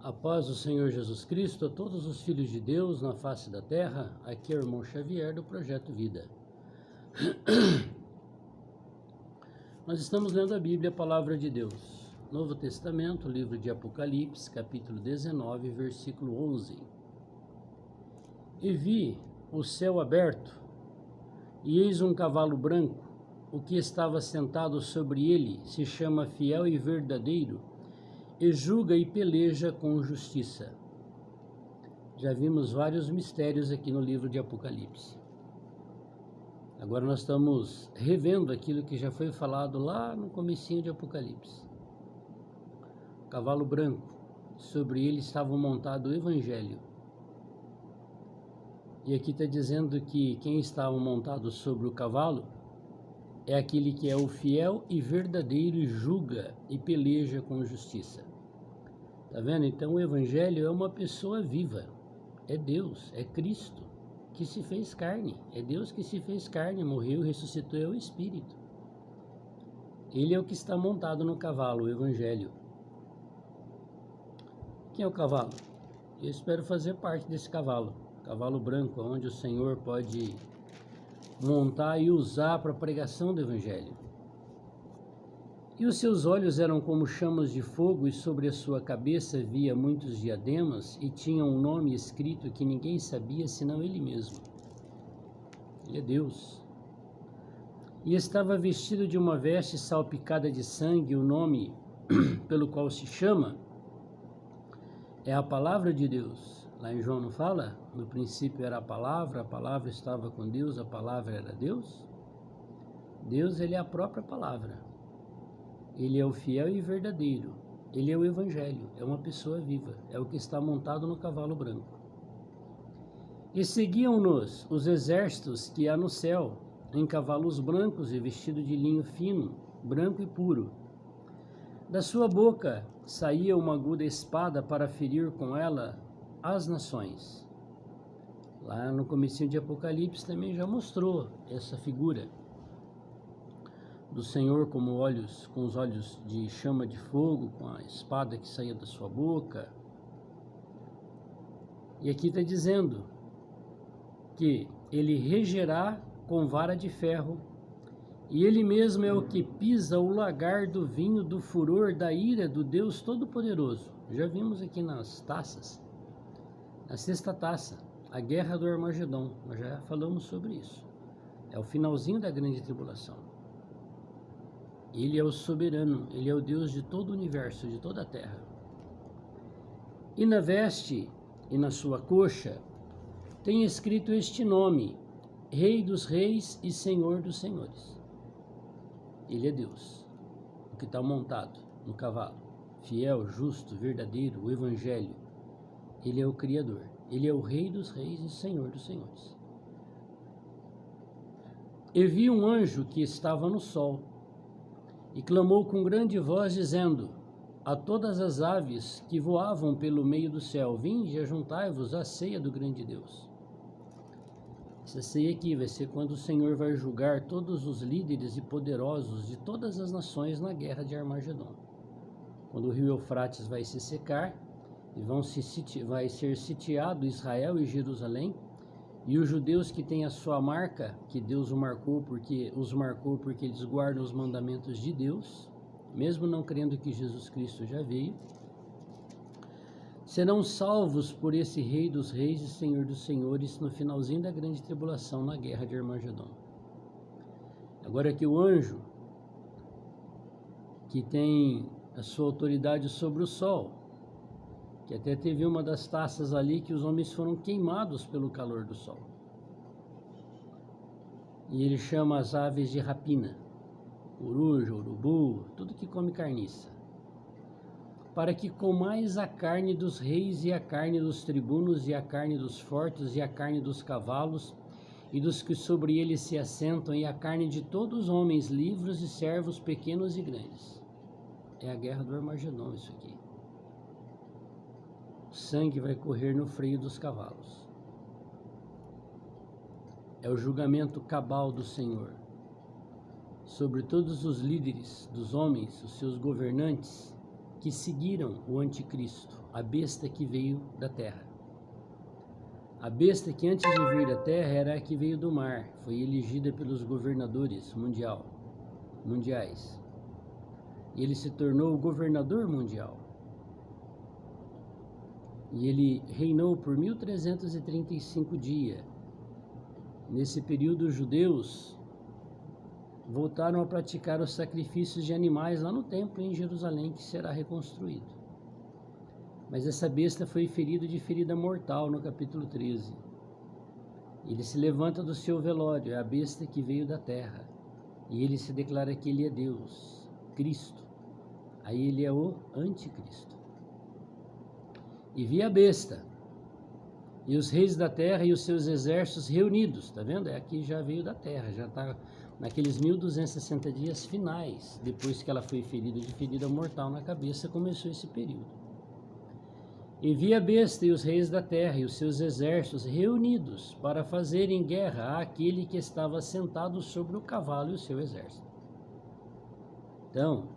A paz do Senhor Jesus Cristo a todos os filhos de Deus na face da terra. Aqui é o irmão Xavier do Projeto Vida. Nós estamos lendo a Bíblia, a Palavra de Deus. Novo Testamento, livro de Apocalipse, capítulo 19, versículo 11. E vi o céu aberto, e eis um cavalo branco. O que estava sentado sobre ele se chama Fiel e Verdadeiro, e julga e peleja com justiça. Já vimos vários mistérios aqui no livro de Apocalipse. Agora nós estamos revendo aquilo que já foi falado lá no comecinho de Apocalipse. Cavalo branco, sobre ele estava montado o Evangelho. E aqui está dizendo que quem estava montado sobre o cavalo é aquele que é o fiel e verdadeiro e julga e peleja com justiça. Tá vendo? Então o Evangelho é uma pessoa viva. É Deus, é Cristo que se fez carne. É Deus que se fez carne, morreu, ressuscitou, é o Espírito. Ele é o que está montado no cavalo, o Evangelho. Quem é o cavalo? Eu espero fazer parte desse cavalo. Cavalo branco, onde o Senhor pode montar e usar para a pregação do Evangelho. E os seus olhos eram como chamas de fogo, e sobre a sua cabeça havia muitos diademas, e tinha um nome escrito que ninguém sabia senão ele mesmo. Ele é Deus. E estava vestido de uma veste salpicada de sangue. O nome pelo qual se chama é a Palavra de Deus. Lá em João não fala? No princípio era a palavra estava com Deus, a palavra era Deus. Deus, ele é a própria palavra. Ele é o fiel e verdadeiro. Ele é o Evangelho, é uma pessoa viva, é o que está montado no cavalo branco. E seguiam-nos os exércitos que há no céu, em cavalos brancos e vestidos de linho fino, branco e puro. Da sua boca saía uma aguda espada para ferir com ela as nações. Lá no comecinho de Apocalipse também já mostrou essa figura do Senhor com os olhos de chama de fogo, com a espada que saía da sua boca. E aqui está dizendo que ele regerá com vara de ferro, e ele mesmo é o que pisa o lagar do vinho do furor da ira do Deus Todo-Poderoso. Já vimos aqui nas taças, na sexta taça, a guerra do Armagedon. Nós já falamos sobre isso. É o finalzinho da grande tribulação. Ele é o soberano, ele é o Deus de todo o universo, de toda a terra. E na veste e na sua coxa tem escrito este nome: Rei dos Reis e Senhor dos Senhores. Ele é Deus, o que está montado no cavalo, fiel, justo, verdadeiro, o Evangelho. Ele é o Criador, ele é o Rei dos Reis e Senhor dos Senhores. E vi um anjo que estava no sol, e clamou com grande voz, dizendo a todas as aves que voavam pelo meio do céu: vinde e ajuntai-vos à ceia do grande Deus. Essa ceia aqui vai ser quando o Senhor vai julgar todos os líderes e poderosos de todas as nações na guerra de Armagedon. Quando o rio Eufrates vai se secar e vai ser sitiado Israel e Jerusalém, e os judeus que têm a sua marca, que Deus os marcou porque eles guardam os mandamentos de Deus, mesmo não crendo que Jesus Cristo já veio, serão salvos por esse Rei dos Reis e Senhor dos Senhores no finalzinho da grande tribulação, na guerra de Armagedon. Agora que o anjo, que tem a sua autoridade sobre o sol, que até teve uma das taças ali que os homens foram queimados pelo calor do sol. E ele chama as aves de rapina, coruja, urubu, tudo que come carniça, para que comais a carne dos reis e a carne dos tribunos e a carne dos fortes e a carne dos cavalos e dos que sobre eles se assentam e a carne de todos os homens, livres e servos, pequenos e grandes. É a guerra do Armagedon isso aqui. O sangue vai correr no freio dos cavalos. É o julgamento cabal do Senhor sobre todos os líderes dos homens, os seus governantes, que seguiram o anticristo, a besta que veio da terra. A besta que antes de vir da terra era a que veio do mar, foi elegida pelos governadores mundiais. E ele se tornou o governador mundial. E ele reinou por 1335 dias. Nesse período, os judeus voltaram a praticar os sacrifícios de animais lá no templo em Jerusalém, que será reconstruído. Mas essa besta foi ferido de ferida mortal no capítulo 13. Ele se levanta do seu velório, é a besta que veio da terra. E ele se declara que ele é Deus, Cristo. Aí ele é o anticristo. E vi a besta, e os reis da terra e os seus exércitos reunidos. Tá vendo? Aqui já veio da terra, já está naqueles 1260 dias finais. Depois que ela foi ferida de ferida mortal na cabeça, começou esse período. E vi a besta e os reis da terra e os seus exércitos reunidos para fazerem guerra àquele que estava sentado sobre o cavalo e o seu exército. Então,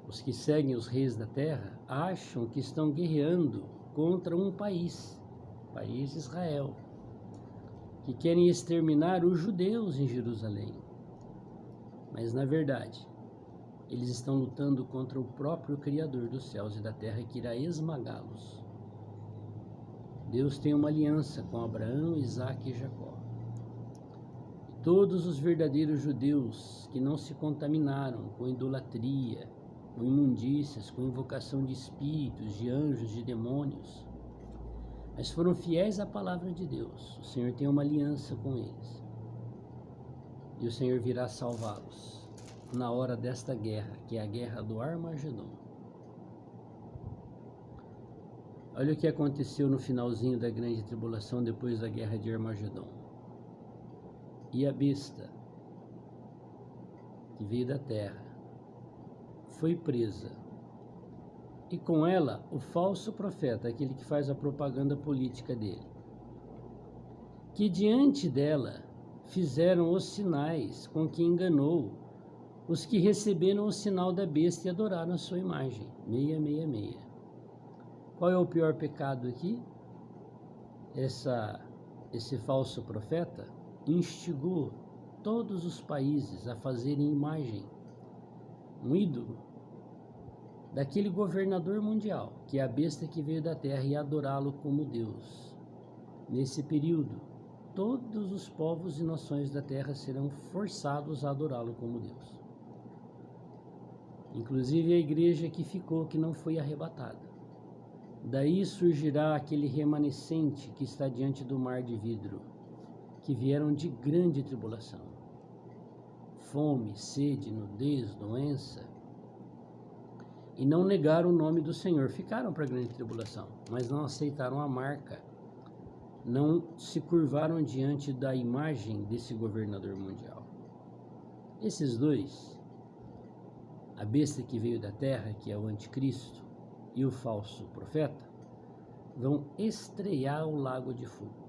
os que seguem os reis da terra acham que estão guerreando contra um país Israel, que querem exterminar os judeus em Jerusalém. Mas, na verdade, eles estão lutando contra o próprio Criador dos céus e da terra, que irá esmagá-los. Deus tem uma aliança com Abraão, Isaque e Jacó. E todos os verdadeiros judeus que não se contaminaram com idolatria, com imundícias, com invocação de espíritos, de anjos, de demônios, mas foram fiéis à palavra de Deus, o Senhor tem uma aliança com eles. E o Senhor virá salvá-los na hora desta guerra, que é a guerra do Armagedon. Olha o que aconteceu no finalzinho da grande tribulação, depois da guerra de Armagedon. E a besta, que veio da terra, foi presa. E com ela, o falso profeta, aquele que faz a propaganda política dele, que diante dela fizeram os sinais com que enganou os que receberam o sinal da besta e adoraram a sua imagem. 666. Qual é o pior pecado aqui? Esse falso profeta instigou todos os países a fazerem imagem, um ídolo, daquele governador mundial, que é a besta que veio da terra, e adorá-lo como Deus. Nesse período, todos os povos e nações da terra serão forçados a adorá-lo como Deus. Inclusive a igreja que ficou, que não foi arrebatada. Daí surgirá aquele remanescente que está diante do mar de vidro, que vieram de grande tribulação. Fome, sede, nudez, doença. E não negaram o nome do Senhor. Ficaram para a grande tribulação, mas não aceitaram a marca. Não se curvaram diante da imagem desse governador mundial. Esses dois, a besta que veio da terra, que é o anticristo, e o falso profeta, vão estrear o lago de fogo.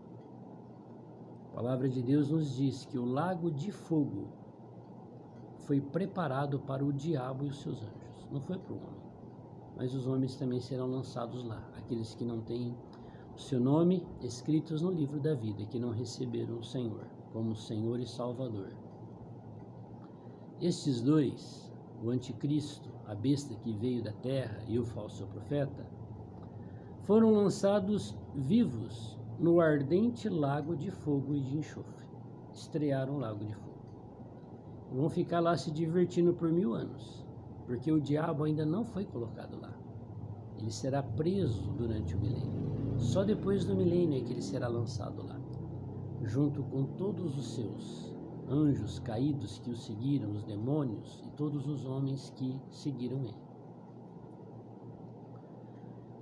A palavra de Deus nos diz que o lago de fogo foi preparado para o diabo e os seus anjos. Não foi para o homem, mas os homens também serão lançados lá, aqueles que não têm o seu nome escritos no livro da vida, que não receberam o Senhor como Senhor e Salvador. Estes dois, o anticristo, a besta que veio da terra e o falso profeta, foram lançados vivos no ardente lago de fogo e de enxofre. Estrearam o lago de fogo. Vão ficar lá se divertindo por 1000 anos, porque o diabo ainda não foi colocado lá. Ele será preso durante o milênio. Só depois do milênio é que ele será lançado lá, junto com todos os seus anjos caídos que o seguiram, os demônios e todos os homens que seguiram ele.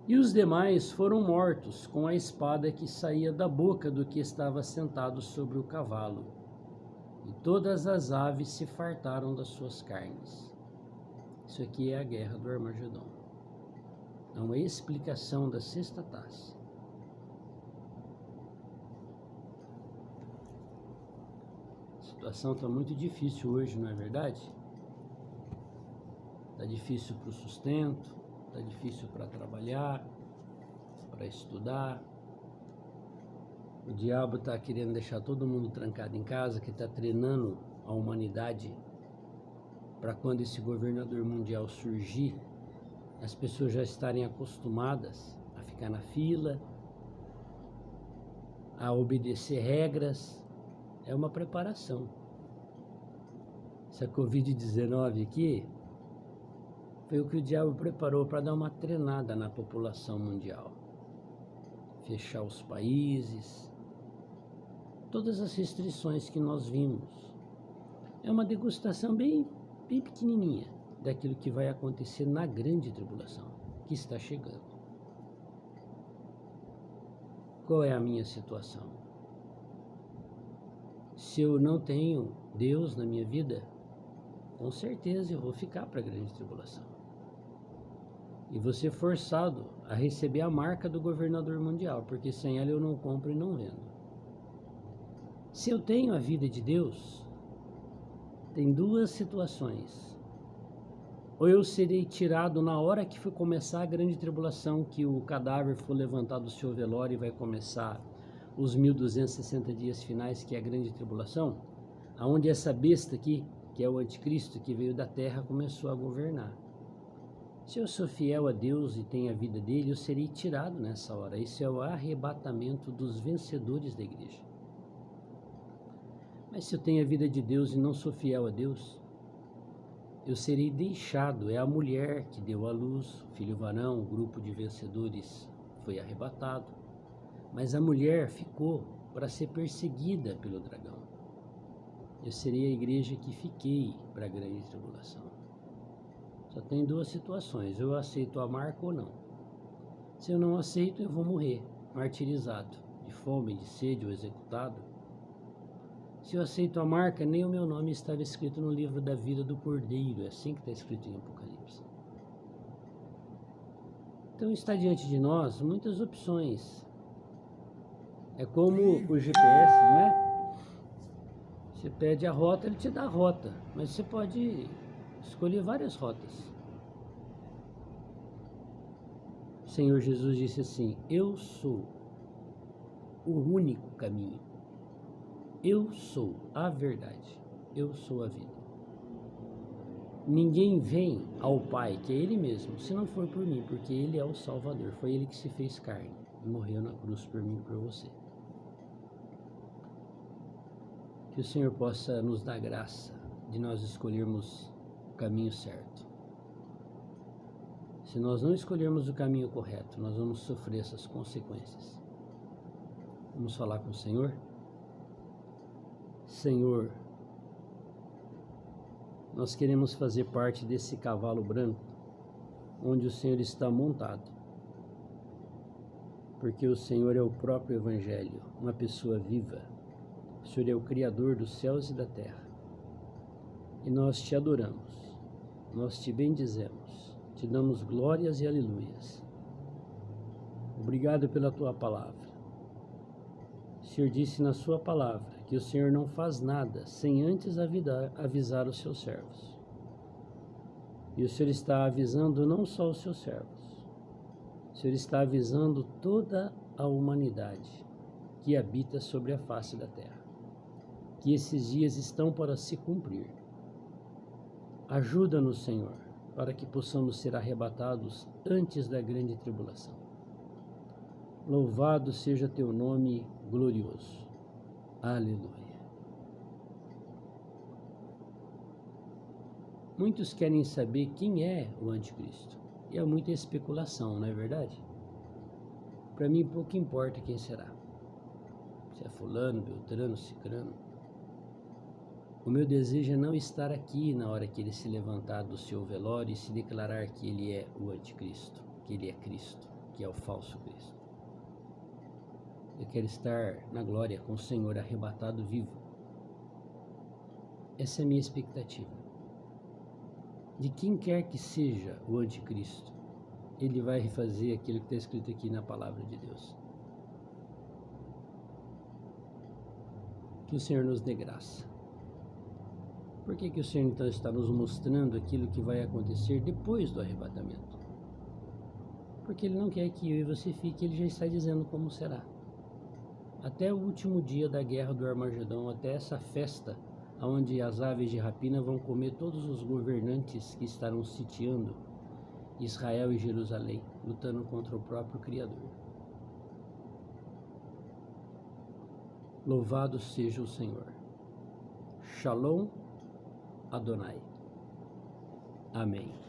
E os demais foram mortos com a espada que saía da boca do que estava sentado sobre o cavalo, e todas as aves se fartaram das suas carnes. Isso aqui é a guerra do Armagedon. É uma explicação da sexta taça. A situação está muito difícil hoje, não é verdade? Está difícil para o sustento, está difícil para trabalhar, para estudar. O diabo está querendo deixar todo mundo trancado em casa, que está treinando a humanidade para quando esse governador mundial surgir, as pessoas já estarem acostumadas a ficar na fila, a obedecer regras. É uma preparação. Essa Covid-19 aqui foi o que o diabo preparou para dar uma treinada na população mundial. Fechar os países, todas as restrições que nós vimos. É uma degustação bem pequenininha daquilo que vai acontecer na grande tribulação, que está chegando. Qual é a minha situação? Se eu não tenho Deus na minha vida, com certeza eu vou ficar para a grande tribulação. E vou ser forçado a receber a marca do governador mundial, porque sem ela eu não compro e não vendo. Se eu tenho a vida de Deus, tem duas situações. Ou eu serei tirado na hora que for começar a grande tribulação, que o cadáver for levantado do seu velório e vai começar os 1260 dias finais, que é a grande tribulação, aonde essa besta aqui, que é o anticristo, que veio da terra, começou a governar. Se eu sou fiel a Deus e tenho a vida dele, eu serei tirado nessa hora. Isso é o arrebatamento dos vencedores da igreja. Mas se eu tenho a vida de Deus e não sou fiel a Deus, eu serei deixado. É a mulher que deu à luz, o filho varão, o grupo de vencedores foi arrebatado. Mas a mulher ficou para ser perseguida pelo dragão. Eu serei a igreja que fiquei para a grande tribulação. Só tem duas situações, eu aceito a marca ou não. Se eu não aceito, eu vou morrer, martirizado, de fome, de sede ou executado. Se eu aceito a marca, nem o meu nome estava escrito no livro da vida do Cordeiro, é assim que está escrito em Apocalipse. Então está diante de nós muitas opções. É como o GPS, não é? Você pede a rota, ele te dá a rota, mas você pode escolher várias rotas. O Senhor Jesus disse assim: eu sou o único caminho. Eu sou a verdade, eu sou a vida. Ninguém vem ao Pai, que é Ele mesmo, se não for por mim, porque Ele é o Salvador. Foi Ele que se fez carne e morreu na cruz por mim e por você. Que o Senhor possa nos dar graça de nós escolhermos o caminho certo. Se nós não escolhermos o caminho correto, nós vamos sofrer essas consequências. Vamos falar com o Senhor? Senhor, nós queremos fazer parte desse cavalo branco, onde o Senhor está montado, porque o Senhor é o próprio Evangelho, uma pessoa viva. O Senhor é o Criador dos céus e da terra. E nós te adoramos, nós te bendizemos, te damos glórias e aleluias. Obrigado pela tua palavra. O Senhor disse na sua palavra que o Senhor não faz nada sem antes avisar os seus servos. E o Senhor está avisando não só os seus servos, o Senhor está avisando toda a humanidade que habita sobre a face da terra, que esses dias estão para se cumprir. Ajuda-nos, Senhor, para que possamos ser arrebatados antes da grande tribulação. Louvado seja teu nome glorioso. Aleluia. Muitos querem saber quem é o anticristo. E há muita especulação, não é verdade? Para mim pouco importa quem será. Se é fulano, beltrano, cicrano. O meu desejo é não estar aqui na hora que ele se levantar do seu velório e se declarar que ele é o anticristo, que ele é Cristo, que é o falso Cristo. Eu quero estar na glória com o Senhor arrebatado vivo. Essa é a minha expectativa. De quem quer que seja o anticristo, ele vai refazer aquilo que está escrito aqui na palavra de Deus. Que o Senhor nos dê graça. Por que o Senhor então está nos mostrando aquilo que vai acontecer depois do arrebatamento? porque Ele não quer que eu e você fique, Ele já está dizendo como será. Até o último dia da guerra do Armagedão, até essa festa, onde as aves de rapina vão comer todos os governantes que estarão sitiando Israel e Jerusalém, lutando contra o próprio Criador. Louvado seja o Senhor. Shalom Adonai. Amém.